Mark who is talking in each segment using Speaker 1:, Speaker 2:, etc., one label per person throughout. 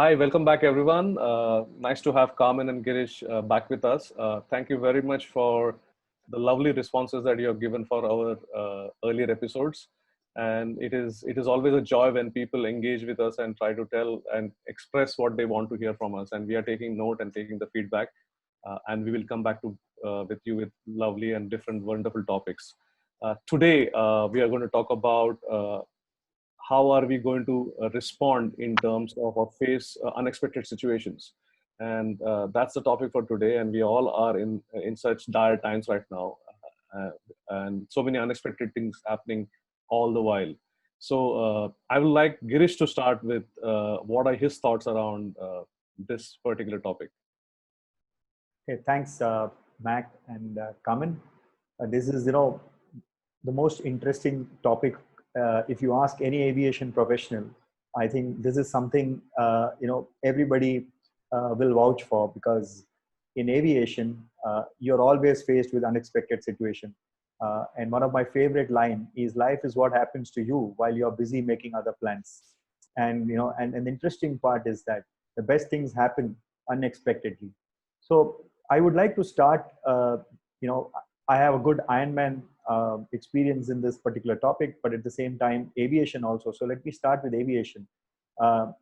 Speaker 1: Hi, welcome back, everyone. Nice to have Carmen and Girish back with us. Thank you very much for the lovely responses that you have given for our earlier episodes. And it is always a joy when people engage with us and try to tell and express what they want to hear from us. And we are taking note and taking the feedback. And we will come back to with you with lovely and different wonderful topics. Today, we are going to talk about how are we going to respond in terms of or face unexpected situations, and that's the topic for today. And we all are in such dire times right now, uh, and so many unexpected things happening all the while. So I would like Girish to start with what are his thoughts around this particular topic.
Speaker 2: Okay, thanks, Mac and Carmen. This is, the most interesting topic. If you ask any aviation professional, I think this is something, everybody will vouch for, because in aviation, you're always faced with unexpected situation. And one of my favorite line is, life is what happens to you while you're busy making other plans. And the interesting part is that the best things happen unexpectedly. So I would like to start, I have a good IronMan experience in this particular topic, but at the same time, aviation also. So let me start with aviation.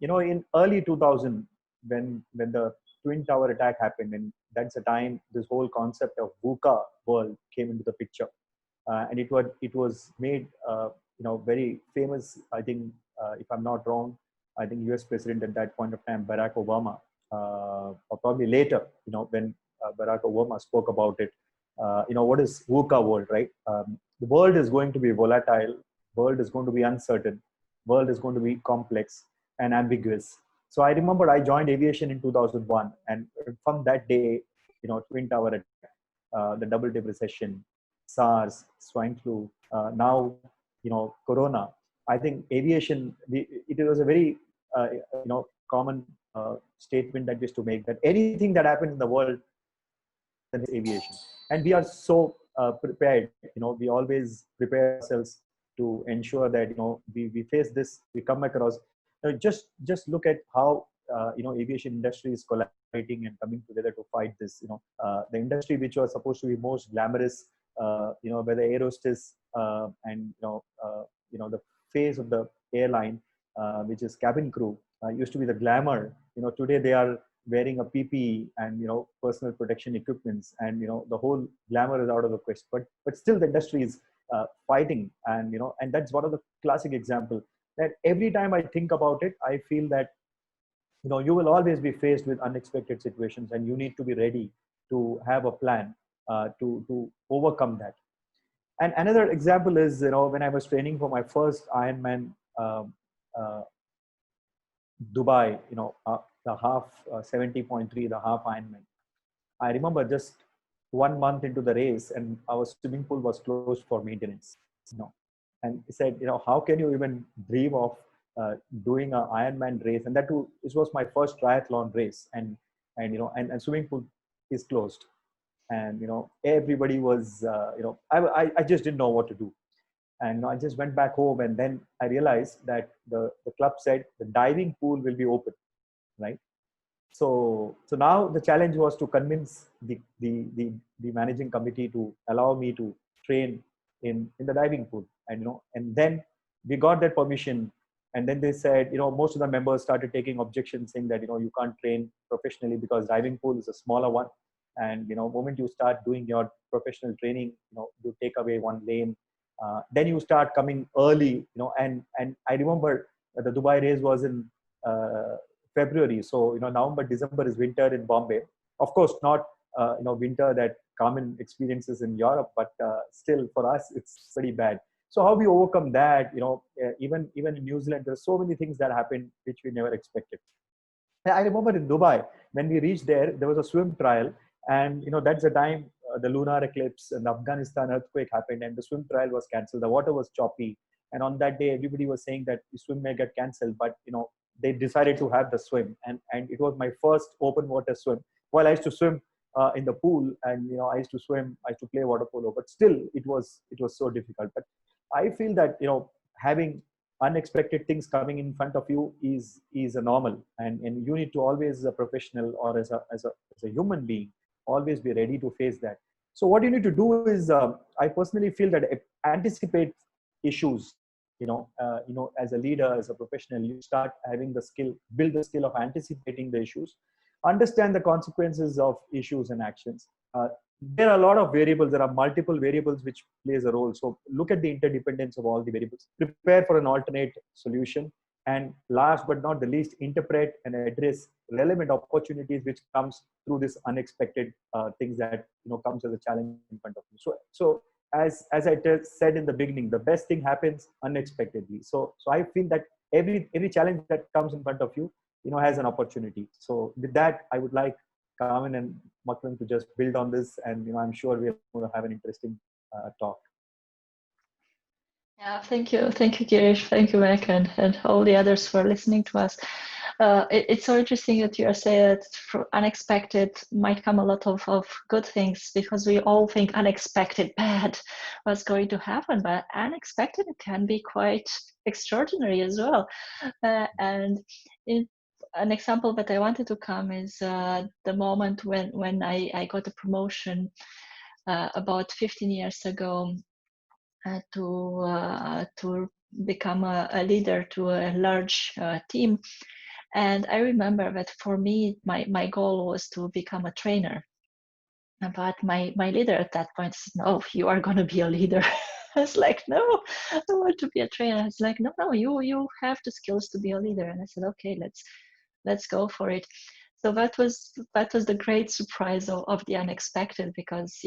Speaker 2: In early 2000, when the Twin Tower attack happened, and that's the time this whole concept of VUCA world came into the picture. And it was made, very famous. I think, if I'm not wrong, I think US President at that point of time, Barack Obama, or probably later, when Barack Obama spoke about it. What is VUCA world, right? The world is going to be volatile. World is going to be uncertain. World is going to be complex and ambiguous. So I remember I joined aviation in 2001, and from that day, Twin Tower attack, the double dip recession, SARS, swine flu, now, Corona. I think aviation, it was a very, common statement that we used to make, that anything that happens in the world is aviation. And we are so prepared. We always prepare ourselves to ensure that, we face this, we come across. Just look at how, aviation industry is collaborating and coming together to fight this. The industry which was supposed to be most glamorous, where the air hostess and the face of the airline, which is cabin crew, used to be the glamour. Today they are wearing a PPE and personal protection equipments, and the whole glamour is out of the question. But still, the industry is fighting, and that's one of the classic example that every time I think about it, I feel that you will always be faced with unexpected situations, and you need to be ready to have a plan to overcome that. And another example is, when I was training for my first Ironman, uh, Dubai, the half 70.3, the half Ironman. I remember just 1 month into the race, and our swimming pool was closed for maintenance. And he said, how can you even dream of doing an Ironman race? And that too, this was my first triathlon race, and swimming pool is closed, and everybody was, I just didn't know what to do. And I just went back home, and then I realized that the club said the diving pool will be open, right? So now the challenge was to convince the managing committee to allow me to train in the diving pool, and then we got that permission. And then they said, most of the members started taking objections, saying that you can't train professionally because diving pool is a smaller one, and moment you start doing your professional training, you take away one lane. Then you start coming early, and I remember the Dubai race was in February. So, November, December is winter in Bombay. Of course, not, winter that common experiences in Europe, but still for us, it's pretty bad. So how we overcome that, even in New Zealand, there are so many things that happened which we never expected. I remember in Dubai, when we reached there was a swim trial, and that's the time the lunar eclipse and the Afghanistan earthquake happened, and the swim trial was cancelled. The water was choppy, and on that day, everybody was saying that the swim may get cancelled, but they decided to have the swim, and it was my first open water swim. While I used to swim in the pool, and I used to play water polo, but still it was so difficult. But I feel that having unexpected things coming in front of you is a normal, and you need to always, as a professional or as a human being, always be ready to face that. So what you need to do is, I personally feel that anticipate issues. As a leader, as a professional, you start having the skill, build the skill of anticipating the issues, understand the consequences of issues and actions. There are a lot of variables. There are multiple variables which plays a role. So look at the interdependence of all the variables. Prepare for an alternate solution, and last but not the least, interpret and address relevant opportunities which comes through this unexpected things that comes as a challenge in front of you. So as I said in the beginning, the best thing happens unexpectedly. So I feel that every challenge that comes in front of you, has an opportunity. So with that, I would like Carmen and Makarand to just build on this, and I'm sure we're going to have an interesting talk.
Speaker 3: Yeah, thank you, Girish, thank you, Mac, and all the others for listening to us. It's so interesting that you are saying that unexpected might come a lot of good things, because we all think unexpected, bad, what's going to happen, but unexpected can be quite extraordinary as well. And an example that I wanted to come is the moment when I got a promotion about 15 years ago to become a leader to a large team. And I remember that for me, my goal was to become a trainer. But my leader at that point said, "No, you are going to be a leader." I was like, "No, I want to be a trainer." It's like, "No, you have the skills to be a leader." And I said, "Okay, let's go for it." So that was the great surprise of the unexpected, because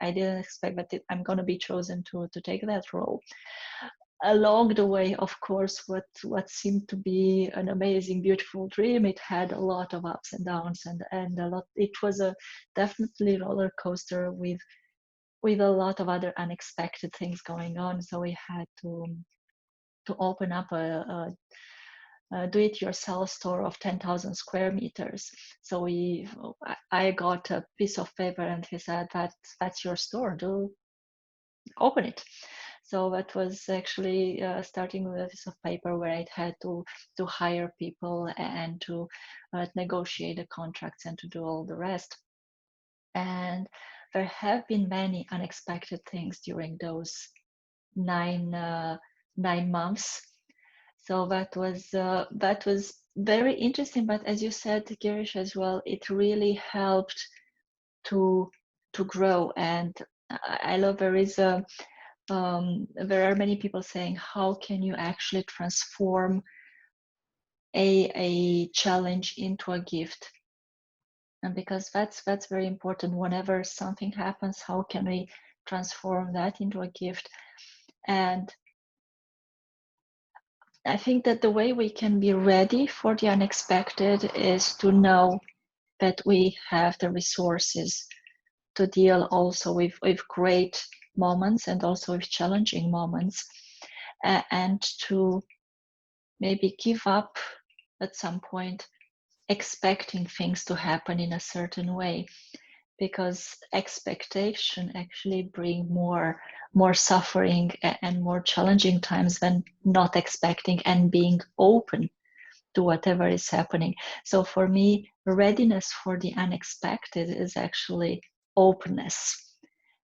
Speaker 3: I didn't expect that I'm going to be chosen to take that role. Along the way, of course, what seemed to be an amazing, beautiful dream, it had a lot of ups and downs, and a lot. It was a definitely roller coaster with a lot of other unexpected things going on. So we had to open up a do-it-yourself store of 10,000 square meters. So I got a piece of paper, and he said, that's your store, do open it. So that was actually starting with a piece of paper where I had to hire people and to negotiate the contracts and to do all the rest. And there have been many unexpected things during those 9 months. So that was very interesting. But as you said, Girish, as well, it really helped to grow. And I love there are many people saying, how can you actually transform a challenge into a gift? And because that's very important. Whenever something happens, how can we transform that into a gift? And I think that the way we can be ready for the unexpected is to know that we have the resources to deal also with great moments and also with challenging moments, and to maybe give up at some point expecting things to happen in a certain way, because expectation actually bring more suffering and more challenging times than not expecting and being open to whatever is happening. So for me, readiness for the unexpected is actually openness,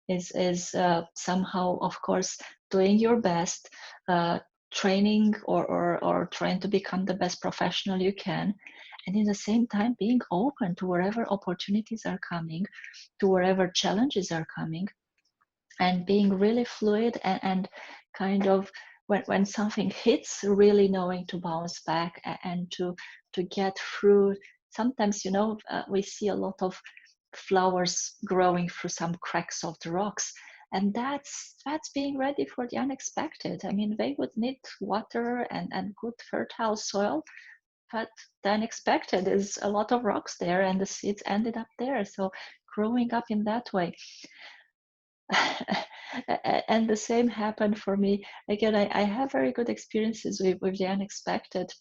Speaker 3: is somehow, of course, doing your best, training or trying to become the best professional you can, and in the same time being open to wherever opportunities are coming, to wherever challenges are coming, and being really fluid and kind of when something hits, really knowing to bounce back and to get through. Sometimes we see a lot of flowers growing through some cracks of the rocks, and that's being ready for the unexpected. I mean, they would need water and good fertile soil, but the unexpected is a lot of rocks there, and the seeds ended up there. So growing up in that way. And the same happened for me. Again, I have very good experiences with the unexpected.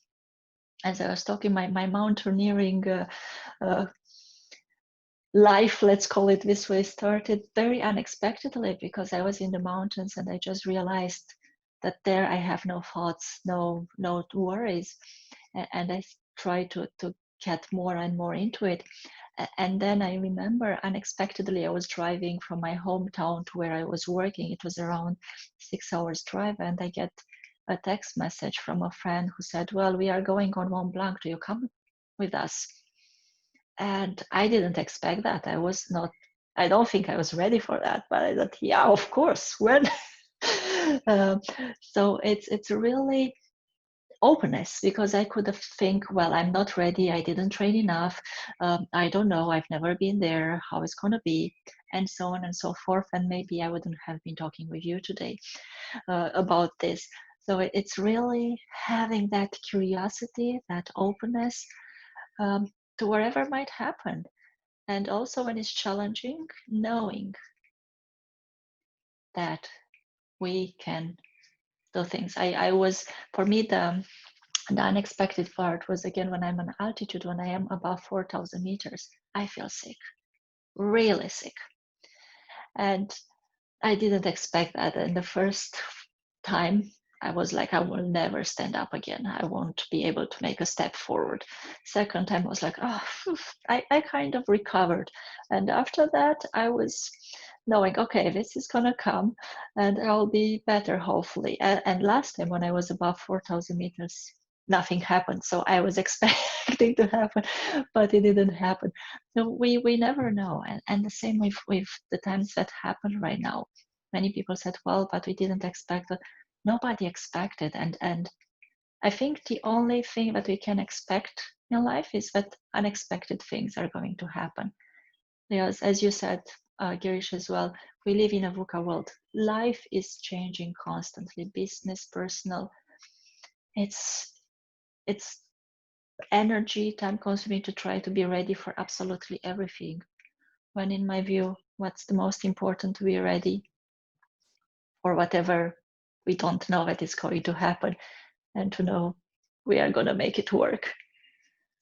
Speaker 3: As I was talking, my mountaineering life, let's call it this way, started very unexpectedly, because I was in the mountains and I just realized that there I have no thoughts, no worries, and I try to get more and more into it. And then I remember unexpectedly I was driving from my hometown to where I was working. It was around 6 hours drive, and I get a text message from a friend who said, well, we are going on Mont Blanc, do you come with us? And I didn't expect that. I don't think I was ready for that, but I thought, yeah, of course, when? So it's really openness, because I could think, well, I'm not ready, I didn't train enough, I don't know, I've never been there, how it's going to be, and so on and so forth. And maybe I wouldn't have been talking with you today about this. So it's really having that curiosity, that openness to whatever might happen. And also when it's challenging, knowing that we can do things. For me, the unexpected part was, again, when I'm on altitude, when I am above 4,000 meters, I feel sick, really sick. And I didn't expect that. And the first time I was like, I will never stand up again. I won't be able to make a step forward. Second time I was like, oh, I kind of recovered. And after that, I was knowing, okay, this is going to come and I'll be better, hopefully. And last time when I was above 4,000 meters, nothing happened. So I was expecting to happen, but it didn't happen. So we never know. And the same with the times that happen right now. Many people said, well, but we didn't expect that. Nobody expected. And I think the only thing that we can expect in life is that unexpected things are going to happen. Because as you said, Girish, as well, we live in a VUCA world. Life is changing constantly, business, personal. It's energy, time consuming to try to be ready for absolutely everything. When in my view, what's the most important, to be ready for whatever we don't know that is going to happen, and to know we are going to make it work.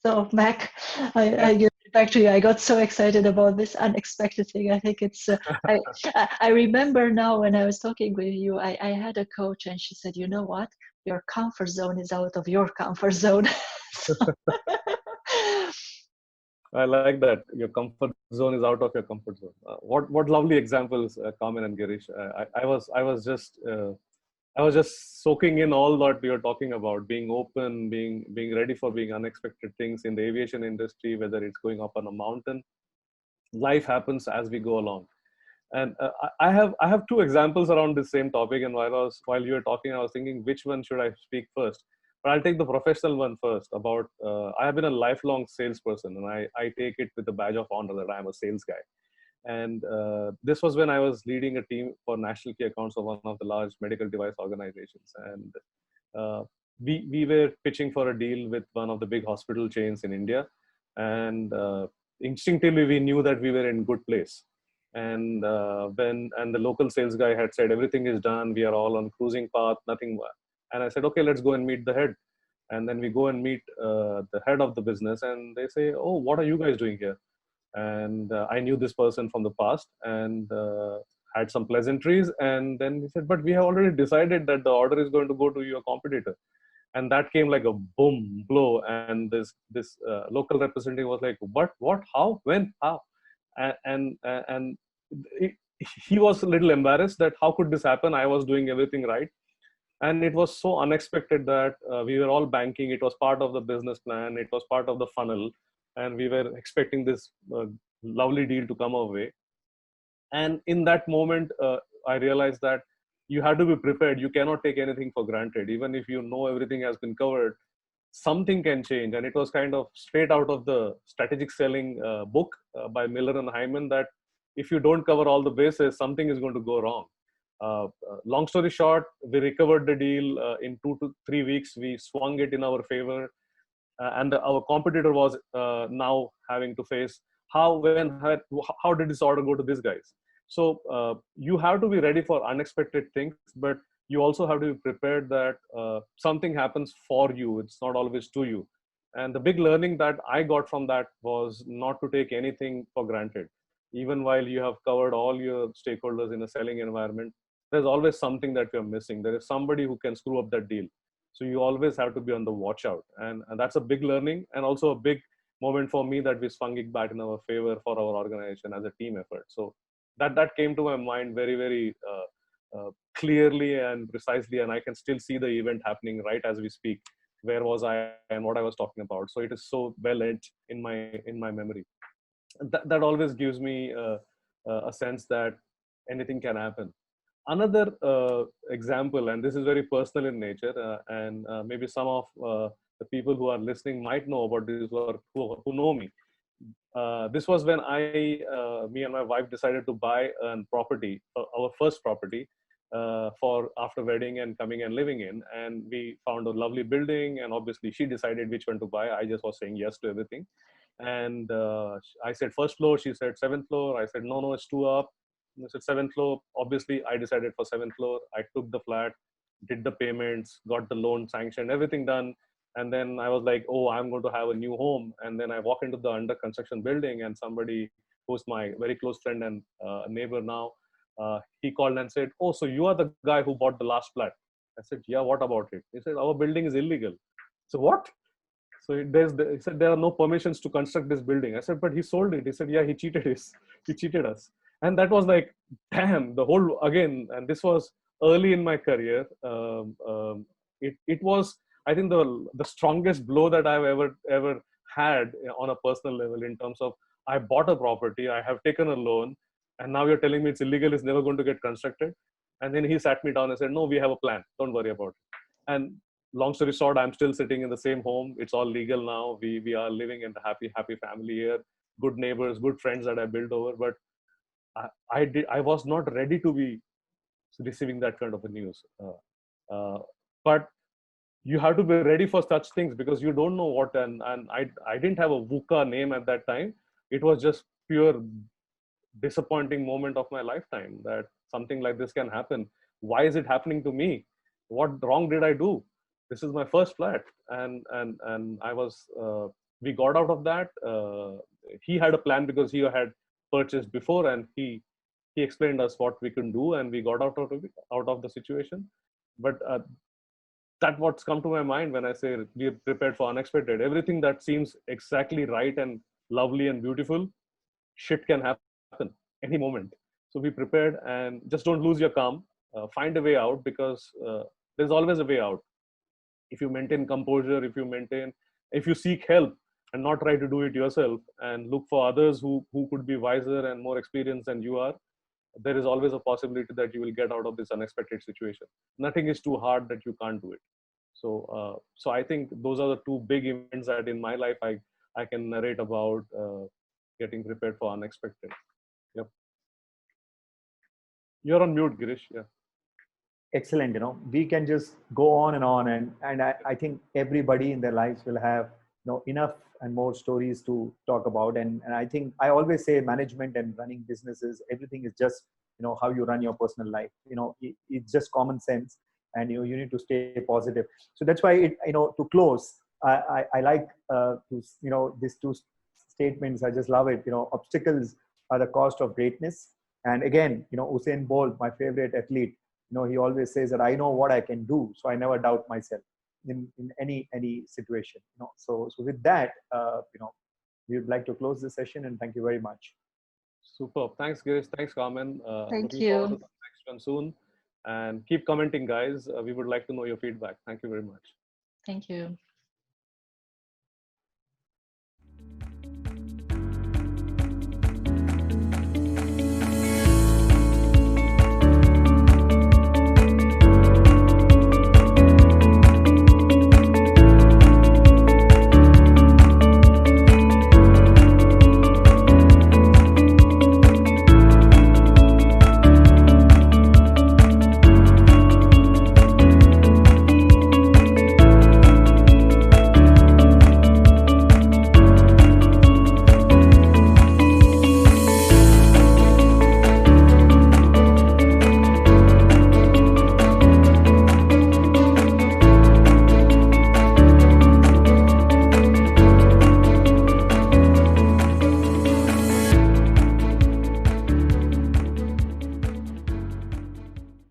Speaker 3: So Mac, I give it back to you. I got so excited about this unexpected thing. I think it's, I remember now when I was talking with you, I had a coach and she said, you know what? Your comfort zone is out of your comfort zone.
Speaker 1: I like that. Your comfort zone is out of your comfort zone. What lovely examples, Carmen and Girish. I was just soaking in all that you're talking about, being open, being ready for being unexpected things in the aviation industry, whether it's going up on a mountain. Life happens as we go along. And I have two examples around this same topic. And while you were talking, I was thinking, which one should I speak first? But I'll take the professional one first. About I have been a lifelong salesperson, and I take it with the badge of honor that I'm a sales guy. And this was when I was leading a team for national key accounts of one of the large medical device organizations. And we were pitching for a deal with one of the big hospital chains in India. And instinctively, we knew that we were in good place. And the local sales guy had said, everything is done. We are all on cruising path, nothing. And I said, okay, let's go and meet the head. And then we go and meet the head of the business, and they say, oh, what are you guys doing here? And I knew this person from the past, and had some pleasantries. And then he said, but we have already decided that the order is going to go to your competitor. And that came like a boom blow. And this local representative was like, what, how, when, how? And he was a little embarrassed that how could this happen? I was doing everything right. And it was so unexpected that we were all banking. It was part of the business plan. It was part of the funnel. And we were expecting this lovely deal to come our way. And in that moment, I realized that you have to be prepared. You cannot take anything for granted. Even if you know everything has been covered, something can change. And it was kind of straight out of the strategic selling book by Miller and Hyman, that if you don't cover all the bases, something is going to go wrong. Long story short, we recovered the deal in 2 to 3 weeks. We swung it in our favor. And our competitor was now having to face how did this order go to these guys. So you have to be ready for unexpected things, but you also have to be prepared that something happens for you. It's not always to you. And the big learning that I got from that was not to take anything for granted. Even while you have covered all your stakeholders in a selling environment, there's always something that you're missing. There is somebody who can screw up that deal. So you always have to be on the watch out. And that's a big learning, and also a big moment for me that we swung it back in our favor for our organization as a team effort. So that came to my mind very, very clearly and precisely, and I can still see the event happening right as we speak. Where was I and what I was talking about? So it is so well etched in my memory. That always gives me a sense that anything can happen. Another example, and this is very personal in nature, and maybe some of the people who are listening might know about this, or who know me. This was when me and my wife decided to buy a property, our first property, for after wedding and coming and living in. And we found a lovely building, and obviously she decided which one to buy. I just was saying yes to everything. And I said first floor, she said seventh floor. I said, no, it's two up. I said seventh floor. Obviously, I decided for seventh floor. I took the flat, did the payments, got the loan sanctioned, everything done. And then I was like, oh, I'm going to have a new home. And then I walk into the under construction building, and somebody who's my very close friend and neighbor now, he called and said, oh, so you are the guy who bought the last flat? I said, yeah, what about it? He said, our building is illegal. So what? So he said, there are no permissions to construct this building. I said, but he sold it. He said, yeah, he cheated us. And that was like, damn, the whole, again, and this was early in my career. It was, I think, the strongest blow that I've ever had on a personal level, in terms of, I bought a property, I have taken a loan, and now you're telling me it's illegal, it's never going to get constructed. And then he sat me down and said, no, we have a plan. Don't worry about it. And long story short, I'm still sitting in the same home. It's all legal now. We are living in a happy family here. Good neighbors, good friends that I built over. But I was not ready to be receiving that kind of a news. But you have to be ready for such things, because you don't know what. And I didn't have a VUCA name at that time. It was just pure disappointing moment of my lifetime, that something like this can happen. Why is it happening to me? What wrong did I do? This is my first flat. And I was we got out of that. He had a plan, because he had purchased before, and he explained us what we can do, and we got out of the situation. But that's what's come to my mind when I say we prepared for unexpected. Everything that seems exactly right and lovely and beautiful, shit can happen any moment. So be prepared, and just don't lose your calm. Find a way out, because there's always a way out. If you maintain composure, if you seek help and not try to do it yourself, and look for others who could be wiser and more experienced than you are, there is always a possibility that you will get out of this unexpected situation. Nothing is too hard that you can't do it. So I think those are the two big events that in my life I can narrate about, getting prepared for unexpected. Yep. You're on mute, Girish. Yeah.
Speaker 2: Excellent. We can just go on and on, and I think everybody in their lives will have enough and more stories to talk about. And I think I always say management and running businesses, everything is just how you run your personal life. It's just common sense, and you need to stay positive. So that's why to close, I like these two statements. I just love it. Obstacles are the cost of greatness. And again, Usain Bolt, my favorite athlete, he always says that I know what I can do, so I never doubt myself in any situation. So with that, we would like to close the session, and thank you very much.
Speaker 1: Superb. Thanks, Girish. Thanks, Carmen.
Speaker 3: Thank
Speaker 1: Looking forward to
Speaker 3: you.
Speaker 1: the next one soon. And keep commenting, guys. We would like to know your feedback. Thank you very much.
Speaker 3: Thank you.